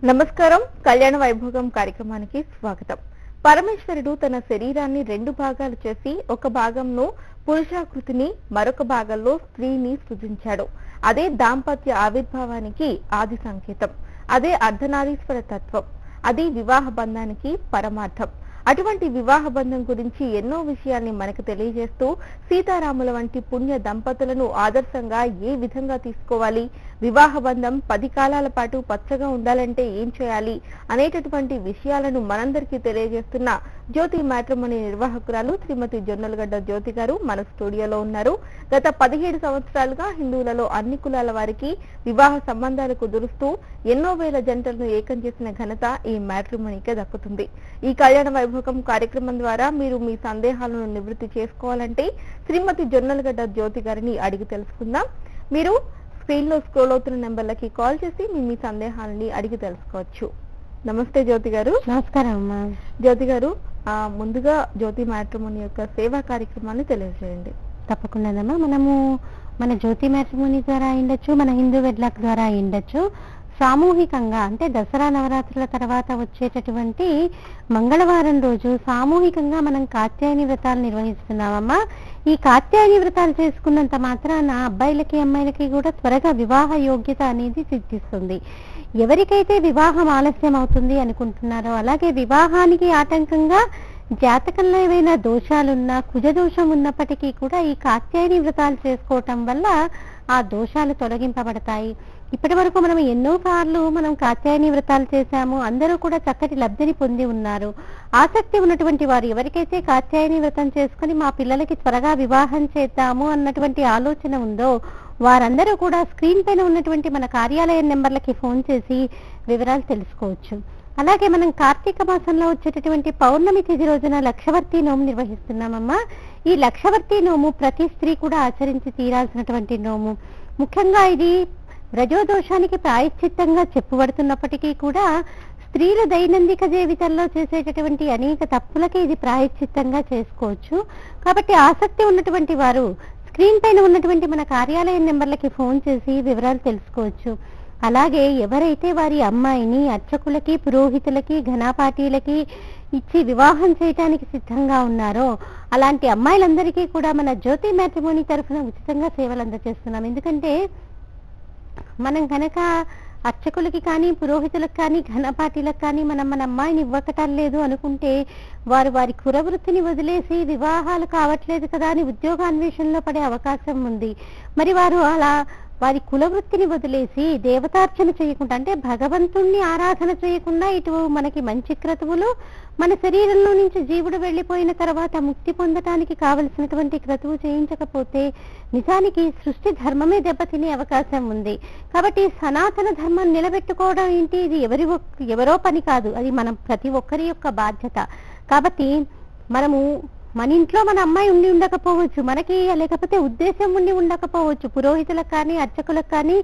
నమస్కారం. కళ్యాణ వైభోగం కార్యక్రమానికి స్వాగతం. పరమేశ్వరుడు తన శరీరాన్ని రెండు భాగాలు చేసి ఒక భాగంలో పురుషాకృతిని మరొక భాగంలో స్త్రీని సృజించాడు. అదే దాంపత్య ఆవిర్భావానికి ఆది సంకేతం. అదే అర్ధనారీశ్వర తత్వం. అది వివాహ బంధానికి పరమార్థం. అటువంటి వివాహ బంధం గురించి ఎన్నో విషయాల్ని మనకు తెలియజేస్తూ సీతారాముల వంటి పుణ్య దంపతులను ఆదర్శంగా ఏ విధంగా తీసుకోవాలి, వివాహ బంధం 10 కాలాల పాటు పచ్చగా ఉండాలంటే ఏం చేయాలి అనేటటువంటి విషయాలను మనందరికీ తెలియజేస్తున్న జ్యోతి మ్యాట్రిమోనీ నిర్వాహకురాలు శ్రీమతి జొన్నలగడ్డ జ్యోతి గారు మన స్టూడియోలో ఉన్నారు. గత 17 సంవత్సరాలుగా హిందువులలో అన్ని కులాల వారికి వివాహ సంబంధాలు కుదురుస్తూ ఎన్నో వేల జంటలను ఏకం చేసిన ఘనత ఈ మ్యాట్రిమోనీకే దక్కుతుంది. ఈ కళ్యాణ వైభోగం కార్యక్రమం ద్వారా మీరు మీ సందేహాలను నివృత్తి చేసుకోవాలంటే శ్రీమతి జొన్నలగడ్డ జ్యోతి గారిని అడిగి తెలుసుకుందాం. మీరు స్క్రీన్ లో స్క్రోల్ అవుతున్న నెంబర్లకి కాల్ చేసి మీ సందేహాలని అడిగి తెలుసుకోవచ్చు. నమస్తే జ్యోతి గారు. నమస్కారం అమ్మా. జ్యోతి గారు, ముందుగా జ్యోతి మ్యాట్రిమోనీ యొక్క సేవా కార్యక్రమాన్ని తెలియజేయండి. తప్పకుండానమ్మా. మనము మన జ్యోతి మ్యాట్రిమోనీ ద్వారా అయ్యుండొచ్చు, మన హిందూ వెడ్లాక్ ద్వారా అయ్యుండొచ్చు. సామూహికంగా అంటే దసరా నవరాత్రుల తర్వాత వచ్చేటటువంటి మంగళవారం రోజు సామూహికంగా మనం కాత్యాయని వ్రతాలు నిర్వహిస్తున్నామమ్మా. ఈ కాత్యాయని వ్రతాలు చేసుకున్నంత మాత్రాన అబ్బాయిలకి అమ్మాయిలకి కూడా త్వరగా వివాహ యోగ్యత అనేది సిద్ధిస్తుంది. ఎవరికైతే వివాహం ఆలస్యం అవుతుంది అనుకుంటున్నారో, అలాగే వివాహానికి ఆటంకంగా జాతకంలో ఏవైనా దోషాలున్నా, కుజదోషం ఉన్నప్పటికీ కూడా ఈ కాత్యాయని వ్రతాలు చేసుకోవటం వల్ల ఆ దోషాలు తొలగింపబడతాయి. ఇప్పటి వరకు మనం ఎన్నో సార్లు కాత్యాయని వ్రతాలు చేశాము. అందరూ కూడా చక్కటి లబ్ధిని పొంది ఉన్నారు. ఆసక్తి ఉన్నటువంటి వారు ఎవరికైతే కాత్యాయని వ్రతం చేసుకుని మా పిల్లలకి త్వరగా వివాహం చేద్దాము అన్నటువంటి ఆలోచన ఉందో వారందరూ కూడా స్క్రీన్ పైన ఉన్నటువంటి మన కార్యాలయం నెంబర్లకి ఫోన్ చేసి వివరాలు తెలుసుకోవచ్చు. అలాగే మనం కార్తీక మాసంలో వచ్చేటటువంటి పౌర్ణమి తిథి రోజున లక్షవర్తి నోము నిర్వహిస్తున్నామమ్మా. ఈ లక్షవర్తి నోము ప్రతి స్త్రీ కూడా ఆచరించి తీరాల్సినటువంటి నోము. ముఖ్యంగా ఇది రజోదోషానికి ప్రాయశ్చిత్తంగా చెప్పబడుతున్నప్పటికీ కూడా స్త్రీల దైనందిక జీవితంలో చేసేటటువంటి అనేక తప్పులకి ఇది ప్రాయశ్చిత్తంగా చేసుకోవచ్చు. కాబట్టి ఆసక్తి ఉన్నటువంటి వారు స్క్రీన్ పైన ఉన్నటువంటి మన కార్యాలయం నెంబర్లకి ఫోన్ చేసి వివరాలు తెలుసుకోవచ్చు. అలాగే ఎవరైతే వారి అమ్మాయిని అర్చకులకి, పురోహితులకి, ఘనాపాటీలకి ఇచ్చి వివాహం చేయడానికి సిద్ధంగా ఉన్నారో అలాంటి అమ్మాయిలందరికీ కూడా మన జ్యోతి మ్యాట్రిమోనీ తరఫున ఉచితంగా సేవలు అందజేస్తున్నాం. ఎందుకంటే మనం కనుక అర్చకులకి కానీ, పురోహితులకు కానీ, ఘనపాటీలకు కానీ మన అమ్మాయిని ఇవ్వకటం లేదు అనుకుంటే వారి కులవృత్తిని వదిలేసి వివాహాలు కావట్లేదు కదా అని ఉద్యోగాన్వేషణలో పడే అవకాశం ఉంది. మరి వారు అలా వారి కులవృత్తిని వదిలేసి దేవతార్చన చేయకుండా, అంటే భగవంతుణ్ణి ఆరాధన చేయకుండా ఇటు మనకి మంచి క్రతువులు, మన శరీరంలో నుంచి జీవుడు వెళ్ళిపోయిన తర్వాత ముక్తి పొందటానికి కావలసినటువంటి క్రతువు చేయించకపోతే నిజానికి సృష్టి ధర్మమే దెబ్బతినే అవకాశం ఉంది. కాబట్టి సనాతన ధర్మాన్ని నిలబెట్టుకోవడం ఏంటి, ఇది ఎవరో పని కాదు, అది మనం ప్రతి ఒక్కరి యొక్క బాధ్యత. కాబట్టి మనము మన ఇంట్లో మన అమ్మాయి ఉండి ఉండకపోవచ్చు, మనకి లేకపోతే ఉద్దేశం ఉండి ఉండకపోవచ్చు, పురోహితులకు కానీ అర్చకులకు కానీ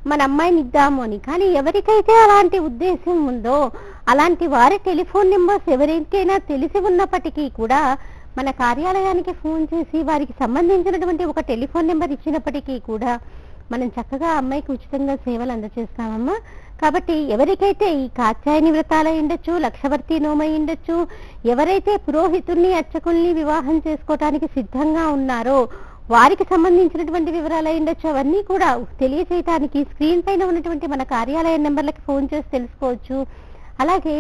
మన అమ్మాయిని ఇద్దాము అని. కానీ ఎవరికైతే అలాంటి ఉద్దేశం ఉందో అలాంటి వారి టెలిఫోన్ నెంబర్స్ ఎవరికైనా తెలిసి ఉన్నప్పటికీ కూడా మన కార్యాలయానికి ఫోన్ చేసి వారికి సంబంధించినటువంటి ఒక టెలిఫోన్ నెంబర్ ఇచ్చినప్పటికీ కూడా మనం చక్కగా అమ్మాయికి ఉచితంగా సేవలు అందజేస్తామమ్మా. కాబట్టి ఎవరికైతే ఈ కాత్యాయని వ్రతాలు ఉండొచ్చు, లక్షవర్తి నోమై ఉండొచ్చు, ఎవరైతే పురోహితుల్ని అర్చకుల్ని వివాహం చేసుకోవటానికి సిద్ధంగా ఉన్నారో వారికి సంబంధించినటువంటి వివరాలు ఉండొచ్చు, అవన్నీ కూడా తెలియచేయటానికి స్క్రీన్ పైన ఉన్నటువంటి మన కార్యాలయ నెంబర్లకి ఫోన్ చేసి తెలుసుకోవచ్చు. అలాగే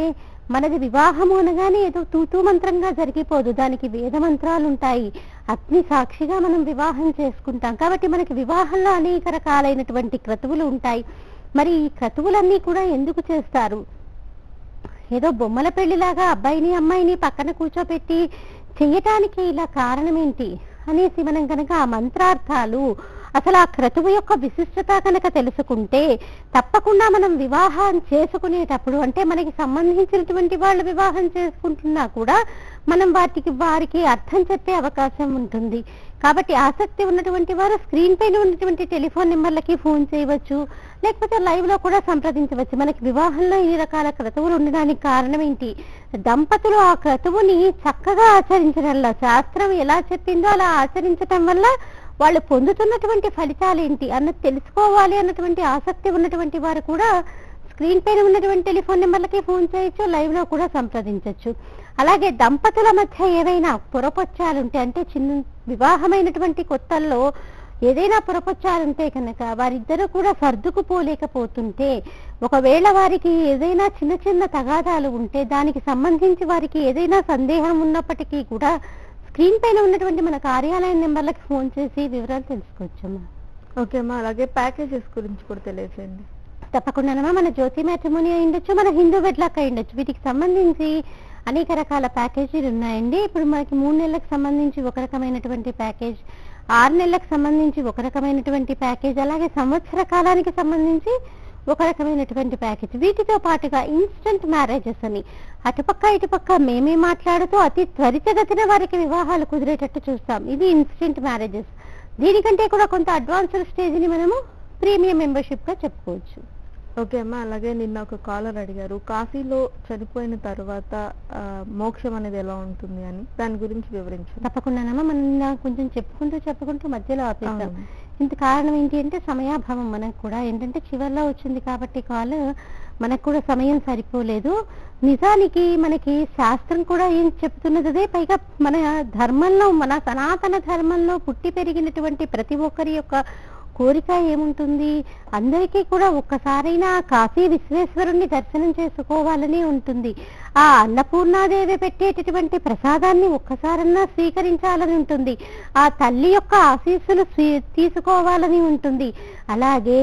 మనది వివాహము అనగానే ఏదో తూతూ మంత్రంగా జరిగిపోదు, దానికి వేద మంత్రాలు ఉంటాయి. అగ్ని సాక్షిగా మనం వివాహం చేసుకుంటాం. కాబట్టి మనకి వివాహంలో అనేక రకాలైనటువంటి క్రతువులు ఉంటాయి. మరి ఈ క్రతువులన్నీ కూడా ఎందుకు చేస్తారు? ఏదో బొమ్మల పెళ్లిలాగా అబ్బాయిని అమ్మాయిని పక్కన కూర్చోపెట్టి చెయ్యటానికి ఇలా కారణం ఏంటి అనేసి మనం కనుక ఆ మంత్రార్థాలు, అసలు ఆ క్రతువు యొక్క విశిష్టత కనుక తెలుసుకుంటే తప్పకుండా మనం వివాహం చేసుకునేటప్పుడు, అంటే మనకి సంబంధించినటువంటి వాళ్ళు వివాహం చేసుకుంటున్నా కూడా మనం వారికి అర్థం చెప్పే అవకాశం ఉంటుంది. కాబట్టి ఆసక్తి ఉన్నటువంటి వారు స్క్రీన్ పైన ఉన్నటువంటి టెలిఫోన్ నెంబర్లకి ఫోన్ చేయవచ్చు, లేకపోతే లైవ్ లో కూడా సంప్రదించవచ్చు. మనకి వివాహంలో ఇన్ని రకాల క్రతువులు ఉండడానికి కారణం ఏంటి? దంపతులు ఆ క్రతువుని చక్కగా ఆచరించడంలో, శాస్త్రం ఎలా చెప్పిందో అలా ఆచరించటం వల్ల వాళ్ళు పొందుతున్నటువంటి ఫలితాలు ఏంటి అన్నది తెలుసుకోవాలి అన్నటువంటి ఆసక్తి ఉన్నటువంటి వారు కూడా స్క్రీన్ పైన ఉన్నటువంటి టెలిఫోన్ నెంబర్లకి ఫోన్ చేయొచ్చు, లైవ్ లో కూడా సంప్రదించవచ్చు. అలాగే దంపతుల మధ్య ఏవైనా పొరపొచ్చాలుంటే, అంటే చిన్న వివాహమైనటువంటి కొత్తల్లో ఏదైనా పొరపొచ్చాలుంటే కనుక వారిద్దరూ కూడా సర్దుకుపోలేకపోతుంటే, ఒకవేళ వారికి ఏదైనా చిన్న చిన్న తగాదాలు ఉంటే, దానికి సంబంధించి వారికి ఏదైనా సందేహం ఉన్నప్పటికీ కూడా స్క్రీన్ పైన ఉన్నటువంటి మన కార్యాలయం నెంబర్లకు ఫోన్ చేసి వివరాలు తెలుసుకోవచ్చమ్మా. ఓకే అమ్మా, అలాగే ప్యాకేజెస్ గురించి కూడా తెలియజేయండి. తప్పకుండానమ్మా, మన జ్యోతి మ్యాట్రిమోనీ అయి ఉండొచ్చు, మన హిందూ వెడ్లాక్ అయి ఉండొచ్చు. వీటికి సంబంధించి అనేక రకాల ప్యాకేజీలు ఉన్నాయండి. ఇప్పుడు మనకి 3 నెలలకు సంబంధించి ఒక రకమైనటువంటి ప్యాకేజ్, 6 నెలలకు సంబంధించి ఒక రకమైనటువంటి ప్యాకేజ్, అలాగే సంవత్సర కాలానికి సంబంధించి ఒక రకమైనటువంటి ప్యాకేజ్. వీటితో పాటుగా ఇన్స్టెంట్ మ్యారేజెస్ అని అటుపక్క ఇటుపక్క మేమే మాట్లాడుతూ అతి త్వరితగతిన వారికి వివాహాలు కుదిరేటట్టు చూస్తాం. ఇది ఇన్స్టెంట్ మ్యారేజెస్. దీనికంటే కూడా కొంత అడ్వాన్స్డ్ స్టేజ్ని మనము ప్రీమియం మెంబర్షిప్ గా చెప్పుకోవచ్చు. ఓకే అమ్మా, అలాగే నిన్న ఒక కాలర్ అడిగారు, కాశీలో చనిపోయిన తర్వాత మోక్షం అనేది ఎలా ఉంటుంది అని, దాని గురించి వివరించండి. తప్పకుండానమ్మా, మనం కొంచెం చెప్పుకుంటూ మధ్యలో ఆపేస్తాం. ఇంత కారణం ఏంటి అంటే సమయాభావం. మనకు కూడా ఏంటంటే చివరిలో వచ్చింది కాబట్టి కాల్, మనకు కూడా సమయం సరిపోలేదు. నిజానికి మనకి శాస్త్రం కూడా ఏం చెప్తున్నది అదే. పైగా మన ధర్మంలో, మన సనాతన ధర్మంలో పుట్టి పెరిగినటువంటి ప్రతి ఒక్కరి యొక్క కోరిక ఏముంటుంది, అందరికీ కూడా ఒక్కసారైనా కాశీ విశ్వేశ్వరుణ్ణి దర్శనం చేసుకోవాలని ఉంటుంది. ఆ అన్నపూర్ణాదేవి పెట్టేటటువంటి ప్రసాదాన్ని ఒక్కసారన్నా స్వీకరించాలని ఉంటుంది. ఆ తల్లి యొక్క ఆశీస్సులు తీసుకోవాలని ఉంటుంది. అలాగే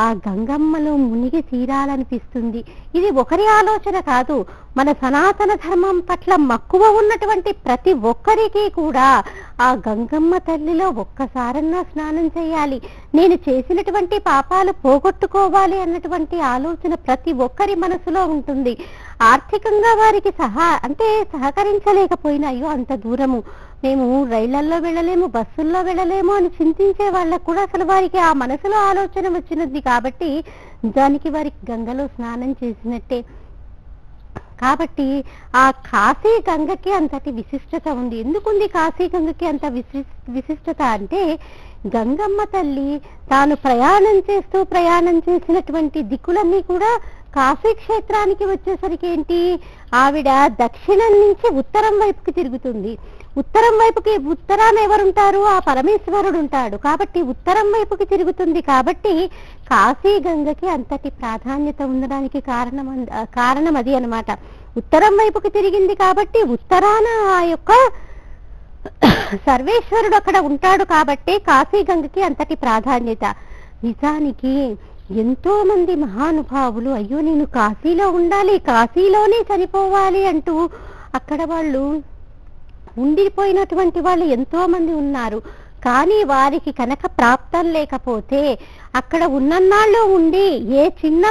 ఆ గంగమ్మలో మునిగి తీరాలనిపిస్తుంది. ఇది ఒకరి ఆలోచన కాదు, మన సనాతన ధర్మం పట్ల మక్కువ ఉన్నటువంటి ప్రతి ఒక్కరికి కూడా ఆ గంగమ్మ తల్లిలో ఒక్కసారన్నా స్నానం చేయాలి, నేను చేసినటువంటి పాపాలు పోగొట్టుకోవాలి అన్నటువంటి ఆలోచన ప్రతి ఒక్కరి మనసులో ఉంటుంది. ఆర్థికంగా వారికి సహకరించలేకపోయినా, అయ్యో అంత దూరము మేము రైళ్లల్లో వెళ్ళలేము, బస్సుల్లో వెళ్ళలేము అని చింతించే వాళ్ళకు కూడా అసలు వారికి ఆ మనసులో ఆలోచన వచ్చినది కాబట్టి దానికి వారికి గంగలో స్నానం చేసినట్టే. కాబట్టి ఆ కాశీ గంగకి అంతటి విశిష్టత ఉంది. ఎందుకుంది కాశీ గంగకి అంత విశిష్టత అంటే, గంగమ్మ తల్లి తాను ప్రయాణం చేసినటువంటి దిక్కులన్నీ కూడా కాశీ క్షేత్రానికి వచ్చేసరికి ఏంటి, ఆవిడ దక్షిణం నుంచి ఉత్తరం వైపుకి తిరుగుతుంది. ఉత్తరాన ఎవరుంటారు, ఆ పరమేశ్వరుడు ఉంటాడు. కాబట్టి ఉత్తరం వైపుకి తిరుగుతుంది. కాబట్టి కాశీ గంగకి అంతటి ప్రాధాన్యత ఉండడానికి కారణం అది అన్నమాట. ఉత్తరం వైపుకి తిరిగింది కాబట్టి ఉత్తరాన ఆ యొక్క సర్వేశ్వరుడు అక్కడ ఉంటాడు కాబట్టి కాశీ గంగకి అంతటి ప్రాధాన్యత. నిజానికి ఎంతో మంది మహానుభావులు అయ్యో నేను కాశీలో ఉండాలి, కాశీలోనే చనిపోవాలి అంటూ అక్కడ వాళ్ళు ఉండిపోయినటువంటి వాళ్ళు ఎంతో మంది ఉన్నారు. కానీ వారికి కనుక ప్రాప్తం లేకపోతే అక్కడ ఉన్నన్నాళ్ళు ఉండి ఏ చిన్న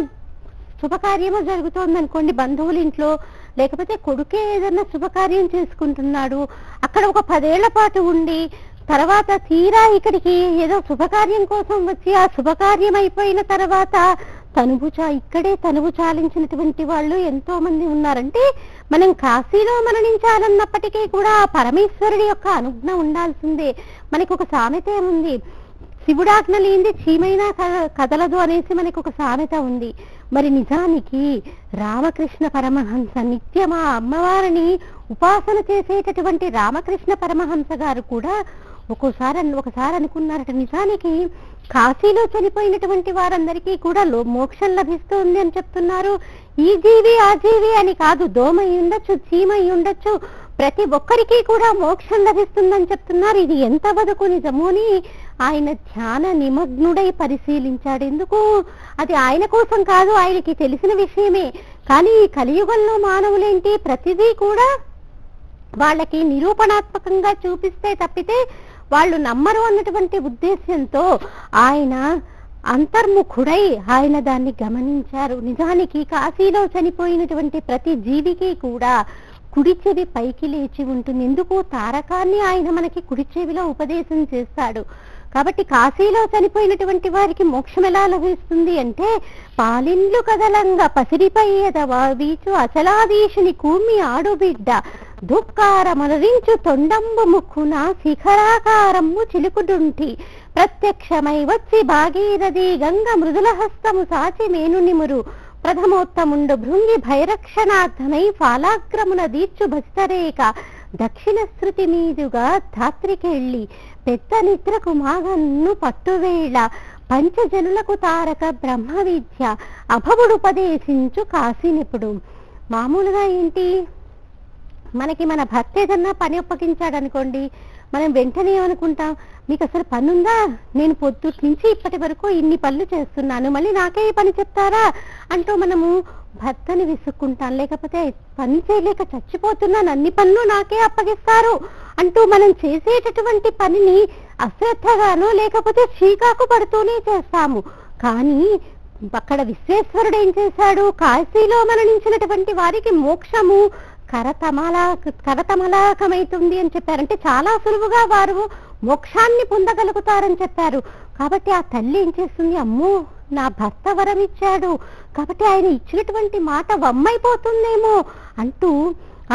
శుభకార్యమో జరుగుతోందనుకోండి, బంధువుల ఇంట్లో, లేకపోతే కొడుకే ఏదైనా శుభకార్యం చేసుకుంటున్నాడు, అక్కడ ఒక 10 ఏళ్ల పాటు ఉండి తర్వాత తీరా ఇక్కడికి ఏదో శుభకార్యం కోసం వచ్చి ఆ శుభకార్యం అయిపోయిన తర్వాత ఇక్కడే తనువు చాలించినటువంటి వాళ్ళు ఎంతో మంది ఉన్నారంటే, మనం కాశీలో మరణించాలన్నప్పటికీ కూడా ఆ పరమేశ్వరుడి యొక్క అనుజ్ఞ ఉండాల్సిందే. మనకి ఒక సామెత ఉంది, శివుడాజ్ఞ లేనిది చీమైనా కదలదు అనేసి మనకి ఒక సామెత ఉంది. మరి నిజానికి రామకృష్ణ పరమహంస నిత్యం ఆ అమ్మవారిని ఉపాసన చేసేటటువంటి రామకృష్ణ పరమహంస గారు కూడా ఒకసారి అనుకున్నారట, నిజానికి కాశీలో చనిపోయినటువంటి వారందరికీ కూడా మోక్షం లభిస్తుంది అని చెప్తున్నారు. ఈ జీవి ఆ జీవి అని కాదు, దోమై ఉండొచ్చు, చీమై ఉండొచ్చు, ప్రతి ఒక్కరికి కూడా మోక్షం లభిస్తుందని చెప్తున్నారు. ఇది ఎంత వరకు నిజమో అని ఆయన ధ్యాన నిమగ్నుడై పరిశీలించాడు. ఎందుకు, అది ఆయన కోసం కాదు, ఆయనకి తెలిసిన విషయమే. కానీ ఈ కలియుగంలో మానవులేంటి, ప్రతిదీ కూడా వాళ్ళకి నిరూపణాత్మకంగా చూపిస్తే తప్పితే వాళ్ళు నమ్మరు అన్నటువంటి ఉద్దేశ్యంతో ఆయన అంతర్ముఖుడై ఆయన దాన్ని గమనించారు. నిజానికి కాశీలో చనిపోయినటువంటి ప్రతి జీవికి కూడా కుడి చెవి పైకి లేచి ఉంటుంది. ఎందుకు, తారకాన్ని ఆయన మనకి కుడి చెవిలో ఉపదేశం చేస్తాడు. కాబట్టి కాశీలో చనిపోయినటువంటి వారికి మోక్షం ఎలా లభిస్తుంది అంటే, పాలిండ్లు కదలంగా పసిరిపై వీచు అచలాదీశుని కూమి ఆడుబిడ్డ దుఃఖారమలరించు తొండంబు ముక్కున శిఖరాకారము చిలుకుడుంటి ప్రత్యక్షమై వచ్చి భాగీరథి గంగ మృదుల హస్తము సాచి మేను నిమురు ప్రథమోత్తముండు భృంగి భైరక్షణార్థమై ఫాలాగ్రమున దీర్చు భస్తరేక దక్షిణ శృతి మీదుగా ధాత్రికెళ్ళి పెద్ద నిద్రకు మాగన్ను పట్టువేళ పంచజనులకు తారక బ్రహ్మ విద్య అభవుడుపదేశించు కాశీనిపుడు. మామూలుగా ఏంటి, మనకి మన భర్త ఏదన్నా పని ఒప్పగించాడు అనుకోండి, మనం వెంటనే ఏమనుకుంటాం, మీకు అసలు పని ఉందా, నేను పొద్దుటి నుంచి ఇప్పటి వరకు ఇన్ని పనులు చేస్తున్నాను, మళ్ళీ నాకే పని చెప్తారా అంటూ మనము భర్తని విసుక్కుంటాం. లేకపోతే పని చేయలేక చచ్చిపోతున్నాను, అన్ని పనులు నాకే అప్పగిస్తారు అంటూ మనం చేసేటటువంటి పనిని అశ్రద్ధగానో లేకపోతే చీకాకు పడుతూనే చేస్తాము. కానీ అక్కడ విశ్వేశ్వరుడు ఏం చేశాడు, కాశీలో మరణించినటువంటి వారికి మోక్షము కరతమలాకమైతుంది అని చెప్పారు. అంటే చాలా సులువుగా వారు మోక్షాన్ని పొందగలుగుతారని చెప్పారు. కాబట్టి ఆ తల్లి ఏం చేస్తుంది, అమ్మో నా భర్త వరం ఇచ్చాడు కాబట్టి ఆయన ఇచ్చినటువంటి మాట వమ్మైపోతుందేమో అంటూ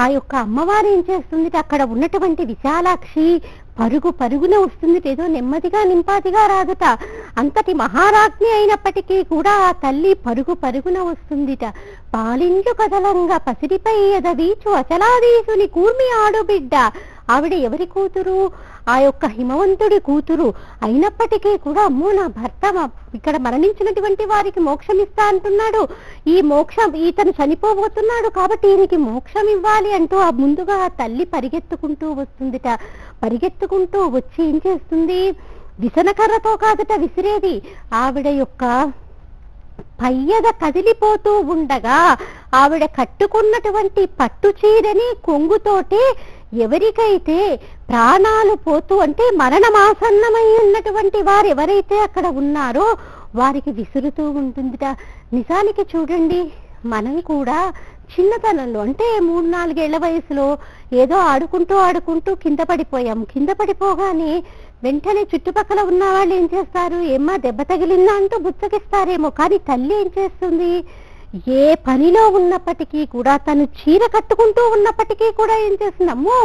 ఆ యొక్క అమ్మవారు ఏం చేస్తుంది, అక్కడ ఉన్నటువంటి విశాలాక్షి పరుగున వస్తుంది. ఏదో నెమ్మదిగా నింపాదిగా రాదుట, అంతటి మహారాజ్ఞి అయినప్పటికీ కూడా ఆ తల్లి పరుగున వస్తుందిట. పాలిండ్లు కదలంగా పసిడిపై ఎదవీచు అచలాదీసుని కూర్మి ఆడుబిడ్డ. ఆవిడ ఎవరి కూతురు, ఆ యొక్క హిమవంతుడి కూతురు అయినప్పటికీ కూడా అమ్మో నా భర్త ఇక్కడ మరణించినటువంటి వారికి మోక్షం ఇస్తా అంటున్నాడు, ఈ మోక్షం ఇతను చనిపోబోతున్నాడు కాబట్టి ఈయనకి మోక్షం ఇవ్వాలి అంటూ ఆ ముందుగా ఆ తల్లి పరిగెత్తుకుంటూ వస్తుందిట. పరిగెత్తుకుంటూ వచ్చి ఏం చేస్తుంది, విసనకర్రతో కాదట విసిరేది, ఆవిడ యొక్క పయ్యద కదిలిపోతూ ఉండగా ఆవిడ కట్టుకున్నటువంటి పట్టు చీరని కొంగుతోటి ఎవరికైతే ప్రాణాలు పోతూ అంటే మరణమాసన్నమై ఉన్నటువంటి వారు ఎవరైతే అక్కడ ఉన్నారో వారికి విసురుతూ ఉంటుందిట. నిజానికి చూడండి, మనం కూడా చిన్నతనంలో అంటే 3-4 ఏళ్ల వయసులో ఏదో ఆడుకుంటూ కింద పడిపోయాం. కింద పడిపోగానే వెంటనే చుట్టుపక్కల ఉన్న వాళ్ళు ఏం చేస్తారు, ఏమ్మా దెబ్బ తగిలిందా అంటూ బుచ్చగిస్తారేమో. కానీ తల్లి ఏం చేస్తుంది, ఏ పనిలో ఉన్నప్పటికీ కూడా తను చీర కట్టుకుంటూ ఉన్నప్పటికీ కూడా ఏం చేస్తుంది, అమ్మో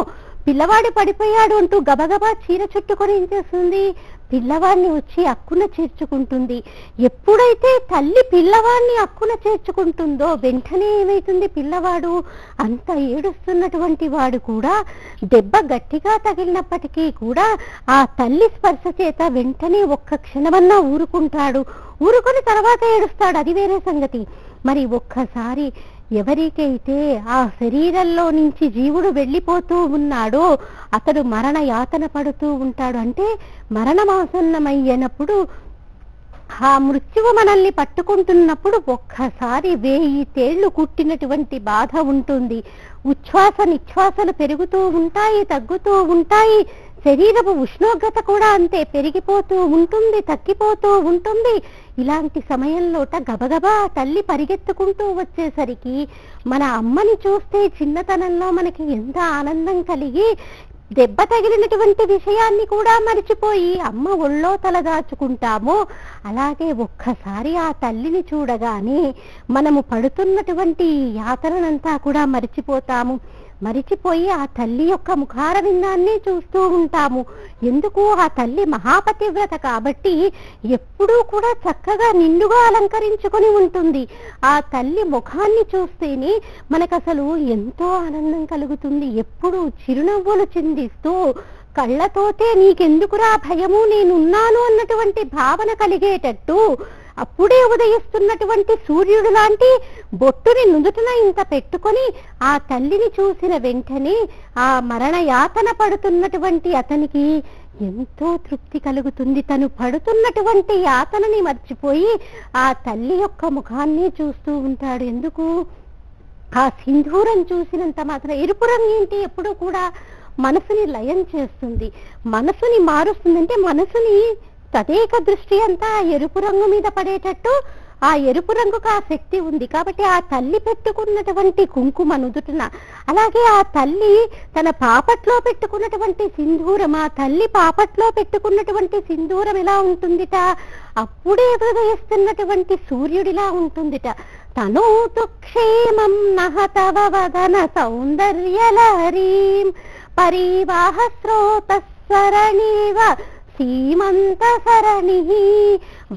పిల్లవాడు పడిపోయాడు అంటూ గబగబా చీర చుట్టుకొని ఏం చేస్తుంది, పిల్లవాడిని వచ్చి అక్కున చేర్చుకుంటుంది. ఎప్పుడైతే తల్లి పిల్లవాడిని అక్కున చేర్చుకుంటుందో వెంటనే ఏమైతుంది, పిల్లవాడు అంత ఏడుస్తున్నటువంటి వాడు కూడా దెబ్బ గట్టిగా తగిలినప్పటికీ కూడా ఆ తల్లి స్పర్శ చేత వెంటనే ఒక్క క్షణమన్నా ఊరుకుంటాడు. ఊరుకొని తర్వాత ఏడుస్తాడు, అది వేరే సంగతి. మరి ఒక్కసారి ఎవరికైతే ఆ శరీరంలో నుంచి జీవుడు వెళ్ళిపోతూ ఉన్నాడో అతడు మరణ యాతన పడుతూ ఉంటాడు. అంటే మరణమాసన్నమయ్యేనప్పుడు ఆ మృత్యువు మనల్ని పట్టుకుంటున్నప్పుడు ఒక్కసారి 1000 తేళ్లు కుట్టినటువంటి బాధ ఉంటుంది. ఉచ్ఛ్వాస నిశ్వాసలు పెరుగుతూ ఉంటాయి, తగ్గుతూ ఉంటాయి. శరీరపు ఉష్ణోగ్రత కూడా అంతే పెరిగిపోతూ ఉంటుంది, తగ్గిపోతూ ఉంటుంది. ఇలాంటి సమయంలోట గబగబా తల్లి పరిగెత్తుకుంటూ వచ్చేసరికి మన అమ్మని చూస్తే చిన్నతనంలో మనకి ఎంత ఆనందం కలిగి దెబ్బ తగిలినటువంటి విషయాన్ని కూడా మరిచిపోయి అమ్మ ఒళ్ళో తలదాచుకుంటామో అలాగే ఒక్కసారి ఆ తల్లిని చూడగానే మనము పడుతున్నటువంటి యాతనంతా కూడా మరిచిపోతాము. మరిచిపోయి ఆ తల్లి యొక్క ముఖారవిందాన్ని చూస్తూ ఉంటాము. ఎందుకు, ఆ తల్లి మహాపతివ్రత కాబట్టి ఎప్పుడూ కూడా చక్కగా నిండుగా అలంకరించుకొని ఉంటుంది. ఆ తల్లి ముఖాన్ని చూస్తేనే మనకు అసలు ఎంతో ఆనందం కలుగుతుంది. ఎప్పుడు చిరునవ్వులు చిందిస్తూ కళ్ళతోటే నీకెందుకురా భయము, నేనున్నాను అన్నటువంటి భావన కలిగేటట్టు అప్పుడే ఉదయిస్తున్నటువంటి సూర్యుడు లాంటి బొట్టుని నుదుటిన ఇంత పెట్టుకొని ఆ తల్లిని చూసిన వెంటనే ఆ మరణ యాతన పడుతున్నటువంటి అతనికి ఎంతో తృప్తి కలుగుతుంది. తను పడుతున్నటువంటి యాతనని మర్చిపోయి ఆ తల్లి యొక్క ముఖాన్ని చూస్తూ ఉంటాడు. ఎందుకు, ఆ సింధూరం చూసినంత మాత్రం ఎరుపు రంగు ఏంటి, ఎప్పుడు కూడా మనసుని లయం చేస్తుంది, మనసుని మారుస్తుంది. అంటే మనసుని తదేక దృష్టి అంతా ఎరుపు రంగు మీద పడేటట్టు ఆ ఎరుపు రంగుకు ఆ శక్తి ఉంది. కాబట్టి ఆ తల్లి పెట్టుకున్నటువంటి కుంకుమ నుదుటిన, అలాగే ఆ తల్లి తన పాపట్లో పెట్టుకున్నటువంటి సింధూరం, ఆ తల్లి పాపట్లో పెట్టుకున్నటువంటి సింధూరం ఎలా ఉంటుందిట, అప్పుడే ఉదయిస్తున్నటువంటి సూర్యుడిలా ఉంటుందిట. తనోతు క్షేమం నహతవ వదన సౌందర్యలహరీం పరివాహ స్రోత సరణీవ సీమంత సరణి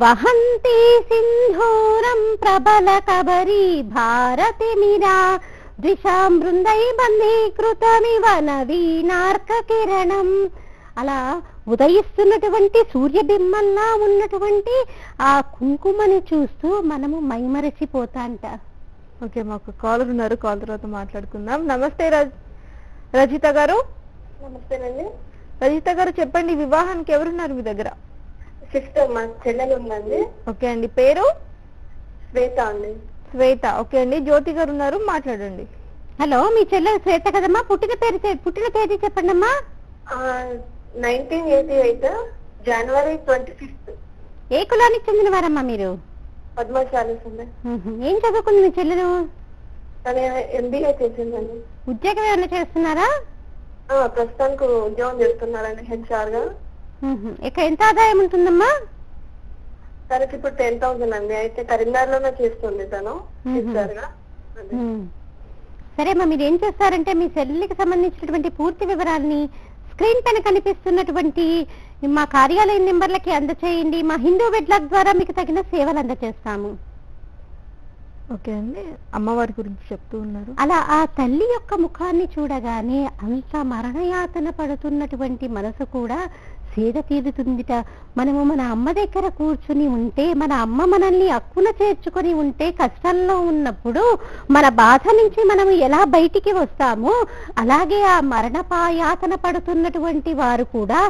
వహంతి సింధూరం ప్రబల కబరి భారతి మీరా ద్విషాం బృందై బంధీకృతమివ నవీనార్క కిరణం. అలా ఉదయిస్తున్నటువంటి సూర్యబింబంలా ఉన్నటువంటి ఆ కుంకుమని చూస్తూ మనము మైమరచిపోతాంట. ఓకే, మాకు కాలర్ ఉన్నారు, కాల్ తర్వాత మాట్లాడుకుందాం. నమస్తే రజిత గారు. నమస్తేనండి. రజిత గారు చెప్పండి, వివాహానికి ఎవరున్నారు మీ దగ్గర? సిస్టర్, మా చెల్లెలు ఉందండి. ఓకే అండి, పేరు? శ్వేత అండి. శ్వేత. ఓకే అండి, జ్యోతి గారు ఉన్నారు, మాట్లాడండి. హలో, మీ చెల్లెలు శ్వేత కదమ్మా? పుట్టిన తేదీ చెప్పండి అమ్మా. 1988 జనవరి 25. ఏ కులానికి చెందిన వారమ్మా మీరు? పద్మశాలీస్ అండి. ఏం చదువుకుంది మీ చెల్లెలు? తను MBA చేసిందండి. ఉద్యోగం ఏమైనా చేస్తున్నారా? ప్రస్తుతానికి ఉద్యోగం చేస్తున్నారండి, HR గా. ఇక్కడ ఎంత ఆదాయం ఉంటుందమ్మా? తనకి ఇప్పుడు 10,000 అండి. అయితే కరీంనగర్ లోనే చేస్తుంది తను HR గా. సరే అమ్మా, మీరు ఏం చేస్తారంటే మీ చెల్లికి సంబంధించినటువంటి పూర్తి వివరాలని స్క్రీన్ పైన కనిపిస్తున్నటువంటి మా కార్యాలయం నెంబర్లకి అందచేయండి. మా హిందూ వెడ్లాక్ ద్వారా మీకు తగిన సేవలు అందజేస్తాము. ఓకే అండి, అమ్మవారి గురించి చెప్తూ ఉన్నారు. అలా ఆ తల్లి యొక్క ముఖాన్ని చూడగానే అంత మరణయాతన పడుతున్నటువంటి మనసు కూడా సేద తీరుతుందిట. మనము మన అమ్మ దగ్గర కూర్చుని ఉంటే, మన అమ్మ మనల్ని అక్కున చేర్చుకొని ఉంటే, కష్టంలో ఉన్నప్పుడు మన బాధ నుంచి మనము ఎలా బయటికి వస్తామో అలాగే ఆ మరణపాయాతన పడుతున్నటువంటి వారు కూడా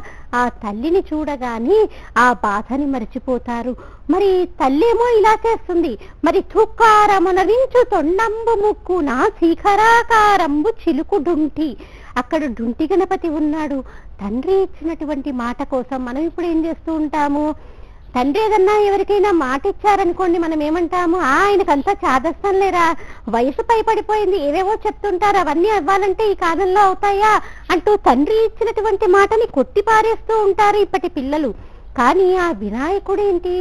ఆ తల్లిని చూడగానే ఆ బాధని మర్చిపోతారు. మరి తల్లేమో ఇలా చేస్తుంది, మరి తుక్కారమునరించు తొండంబు ముక్కున శిఖరాకారంబు చిలుకుడుంటి. అక్కడ డుంటి గణపతి ఉన్నాడు. తండ్రి ఇచ్చినటువంటి మాట కోసం మనం ఇప్పుడు ఏం చేస్తూ ఉంటాము? తండ్రి ఏదన్నా ఎవరికైనా మాట ఇచ్చారనుకోండి, మనం ఏమంటాము? ఆయనకంతా చాదస్తం లేరా, వయసు పైపడిపోయింది, ఏవేవో చెప్తుంటారు, అవన్నీ అవ్వాలంటే ఈ కాలంలో అవుతాయా అంటూ తండ్రి ఇచ్చినటువంటి మాటని కొట్టి పారేస్తూ ఉంటారు ఇప్పటి పిల్లలు. కానీ ఆ వినాయకుడేంటి?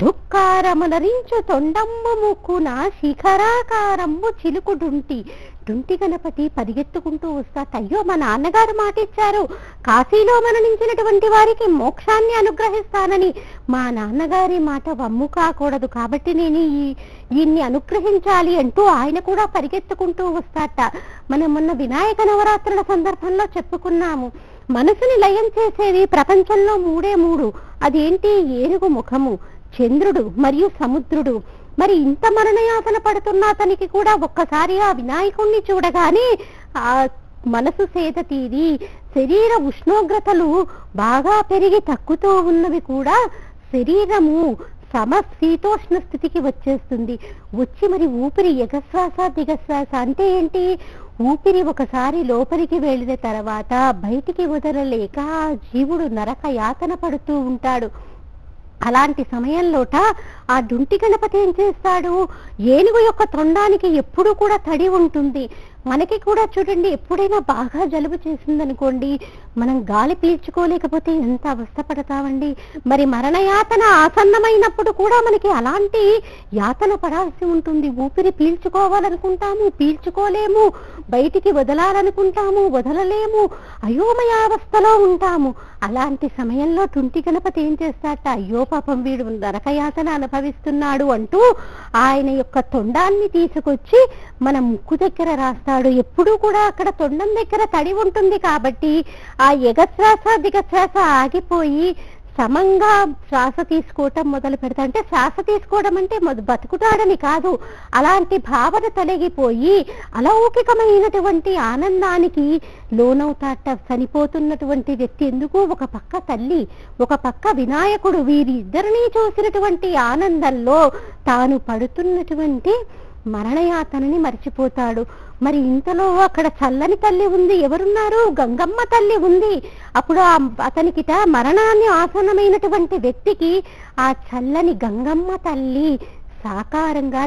దుఃఖారమునరించు తొండంబు ముక్కున శిఖరాకారంబు చిలుకుడుంటి. డుంటి గణపతి పరిగెత్తుకుంటూ వస్తాట. అయ్యో, మా నాన్నగారు మాట ఇచ్చారు, కాశీలో మరణించినటువంటి వారికి మోక్షాన్ని అనుగ్రహిస్తానని. మా నాన్నగారి మాట వమ్ము కాకూడదు, కాబట్టి నేను ఈయన్ని అనుగ్రహించాలి అంటూ ఆయన కూడా పరిగెత్తుకుంటూ వస్తాట. మనం మొన్న వినాయక నవరాత్రుల సందర్భంలో చెప్పుకున్నాము, మనసుని లయం చేసేవి ప్రపంచంలో మూడు. అదేంటి? ఏనుగు ముఖము, చంద్రుడు మరియు సముద్రుడు. మరి ఇంత మరణయాతన పడుతున్న అతనికి కూడా ఒక్కసారి ఆ వినాయకుణ్ణి చూడగానే ఆ మనసు సేద తీరి, శరీర ఉష్ణోగ్రతలు బాగా పెరిగి తగ్గుతూ ఉన్నవి కూడా శరీరము సమశీతోష్ణ స్థితికి వచ్చేస్తుంది. వచ్చి మరి ఊపిరి ఎగశ్వాస దిగశ్వాస అంటే ఏంటి? ఊపిరి ఒకసారి లోపలికి వెళ్ళిన తర్వాత బయటికి వదలలేక జీవుడు నరక యాతన పడుతూ ఉంటాడు. అలాంటి సమయంలోట ఆ డుంటి గణపతి ఏం చేస్తాడు? ఏనుగు యొక్క తొండానికి ఎప్పుడు కూడా తడి ఉంటుంది. మనకి కూడా చూడండి, ఎప్పుడైనా బాగా జలుబు చేసిందనుకోండి, మనం గాలి పీల్చుకోలేకపోతే ఎంత అవస్థపడతామండి. మరి మరణయాతన ఆసన్నమైనప్పుడు కూడా మనకి అలాంటి యాతన పడాల్సి ఉంటుంది. ఊపిరి పీల్చుకోవాలనుకుంటాము, పీల్చుకోలేము, బయటికి వదలాలనుకుంటాము, వదలలేము, అయోమయావస్థలో ఉంటాము. అలాంటి సమయంలో డుంటి గణపతి ఏం చేస్తాట? అయ్యో పాపం, వీడు నరకయాతన అనుభవిస్తున్నాడు అంటూ ఆయన యొక్క తొండాన్ని తీసుకొచ్చి మన ముక్కు దగ్గర రాస్తాడు. ఎప్పుడూ కూడా అక్కడ తొండం దగ్గర తడి ఉంటుంది కాబట్టి ఆ ఎగశ్వాస దిగశ్వాస ఆగిపోయి సమంగా శ్వాస తీసుకోవటం మొదలు పెడతా. అంటే శ్వాస తీసుకోవడం అంటే బతుకుతాడని కాదు, అలాంటి భావన తొలగిపోయి అలౌకికమైనటువంటి ఆనందానికి లోనవుతాట చనిపోతున్నటువంటి వ్యక్తి. ఎందుకు? ఒక పక్క తల్లి, ఒక పక్క వినాయకుడు, వీరిద్దరినీ చూసినటువంటి ఆనందంలో తాను పడుతున్నటువంటి మరణయాతనని మర్చిపోతాడు. మరి ఇంతలో అక్కడ చల్లని తల్లి ఉంది. ఎవరున్నారు? గంగమ్మ తల్లి ఉంది. అప్పుడు అతనికిట మరణాన్ని ఆసన్నమైనటువంటి ఆ చల్లని గంగమ్మ తల్లి సాకారంగా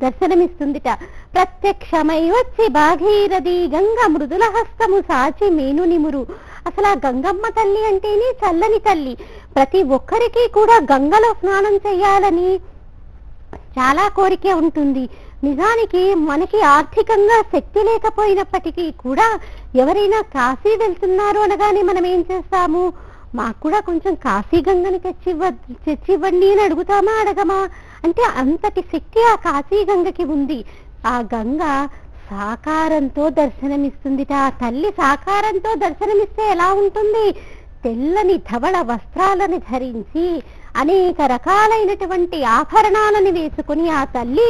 దర్శనమిస్తుందిట. ప్రత్యక్షమై వచ్చి భాగీరథి గంగ మృదుల హస్తము సాచి మేను నిమురు. అసలు ఆ గంగమ్మ తల్లి అంటేనే చల్లని తల్లి. ప్రతి ఒక్కరికి కూడా గంగలో స్నానం చేయాలని చాలా కోరిక ఉంటుంది. నిజానికి మనకి ఆర్థికంగా శక్తి లేకపోయినప్పటికీ కూడా ఎవరైనా కాశీ వెళ్తున్నారు అనగానే మనం ఏం చేస్తాము? మాకు కూడా కొంచెం కాశీ గంగని తెచ్చివ్వండి అని అడుగుతామా అడగమా? అంటే అంతటి శక్తి ఆ కాశీ గంగకి ఉంది. ఆ గంగ సాకారంతో దర్శనమిస్తుందిట. ఆ తల్లి సాకారంతో దర్శనమిస్తే ఎలా ఉంటుంది? తెల్లని ధవళ వస్త్రాలను ధరించి అనేక రకాలైనటువంటి ఆభరణాలను వేసుకుని ఆ తల్లి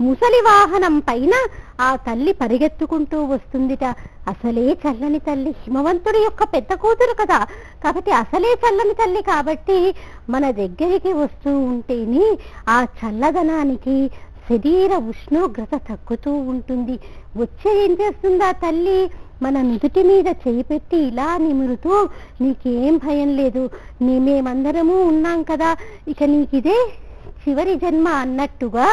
ముసలి వాహనం పైన ఆ తల్లి పరిగెత్తుకుంటూ వస్తుందిట. అసలే చల్లని తల్లి, హిమవంతుడి యొక్క పెద్ద కూతురు కదా, కాబట్టి అసలే చల్లని తల్లి కాబట్టి మన దగ్గరికి వస్తూ ఉంటేనే ఆ చల్లదనానికి శరీర ఉష్ణోగ్రత తగ్గుతూ ఉంటుంది. వచ్చే ఏం చేస్తుంది ఆ తల్లి? మన నుదుటి మీద చేయి పెట్టి ఇలా నిమురుతూ, నీకేం భయం లేదు, మేమందరము ఉన్నాం కదా, ఇక నీకిదే చివరి జన్మ అన్నట్టుగా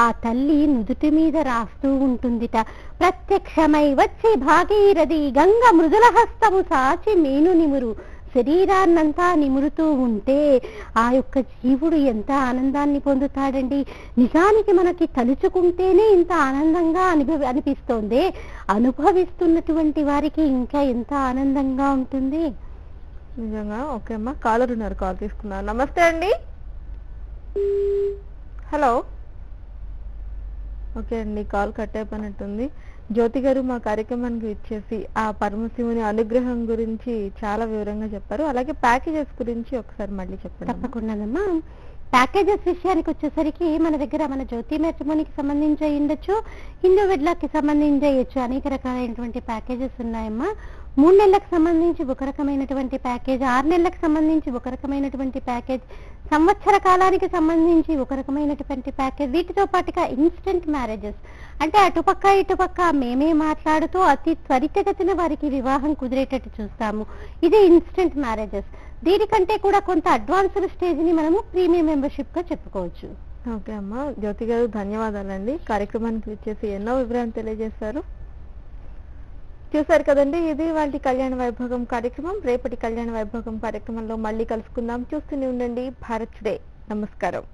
ఆ తల్లి నుదుటి మీద రాస్తూ ఉంటుందిట. ప్రత్యక్షమై వచ్చి భాగీరథి గంగ మృదుల హస్తము సాచి మేను నిమురు, శరీరాన్నంతా నిమురుతూ ఉంటే ఆ యొక్క జీవుడు ఎంత ఆనందాన్ని పొందుతాడండి. నిజానికి మనకి తలుచుకుంటేనే ఇంత ఆనందంగా అనిపిస్తోంది, అనుభవిస్తున్నటువంటి వారికి ఇంకా ఎంత ఆనందంగా ఉంటుంది. నిజంగా. ఓకే అమ్మా, కాలర్ ఉన్నారు, కాల్ తీసుకున్నారు. నమస్తే అండి. హలో. ఓకే అండి, కాల్ కట్ అయిపోయినట్టుంది. జ్యోతి గారు మా కార్యక్రమానికి ఇచ్చేసి ఆ పరమశివుని అనుగ్రహం గురించి చాలా వివరంగా చెప్పారు. అలాగే ప్యాకేజెస్ గురించి ఒకసారి మళ్ళీ చెప్పండి. తప్పకుండానమ్మా. ప్యాకేజెస్ విషయానికి వచ్చేసరికి మన దగ్గర మన జ్యోతి మ్యాట్రిమోనీకి సంబంధించి అయ్యుండొచ్చు, హిందూ వెడ్లాక్కి సంబంధించి అయ్యొచ్చు, అనేక రకాలైనటువంటి ప్యాకేజెస్ ఉన్నాయమ్మా. 3 నెలలకు సంబంధించి ఒక రకమైనటువంటి ప్యాకేజ్, 6 నెలలకు సంబంధించి ఒక రకమైనటువంటి ప్యాకేజ్, సంవత్సర కాలానికి సంబంధించి ఒక రకమైనటువంటి ప్యాకేజ్. వీటితో పాటుగా ఇన్స్టెంట్ మ్యారేజెస్, అంటే అటుపక్క ఇటుపక్క మేమే మాట్లాడుతూ అతి త్వరితగతిన వారికి వివాహం కుదిరేటట్టు చూస్తాము. ఇది ఇన్స్టెంట్ మ్యారేజెస్. దీనికంటే కూడా కొంత అడ్వాన్స్డ్ స్టేజ్ ని మనము ప్రీమియం మెంబర్షిప్ గా చెప్పుకోవచ్చు. ఓకే అమ్మా, జ్యోతి గారు ధన్యవాదాలండి. కార్యక్రమానికి ఇచ్చేసి ఎన్నో వివరాలు తెలియజేశారు. చూసారు కదండి, ఇది వాళ్ళ కళ్యాణ వైభోగం కార్యక్రమం. రేపటి కళ్యాణ వైభోగం కార్యక్రమంలో మళ్ళీ కలుసుకుందాం. చూస్తూనే ఉండండి భారత్ డే. నమస్కారం.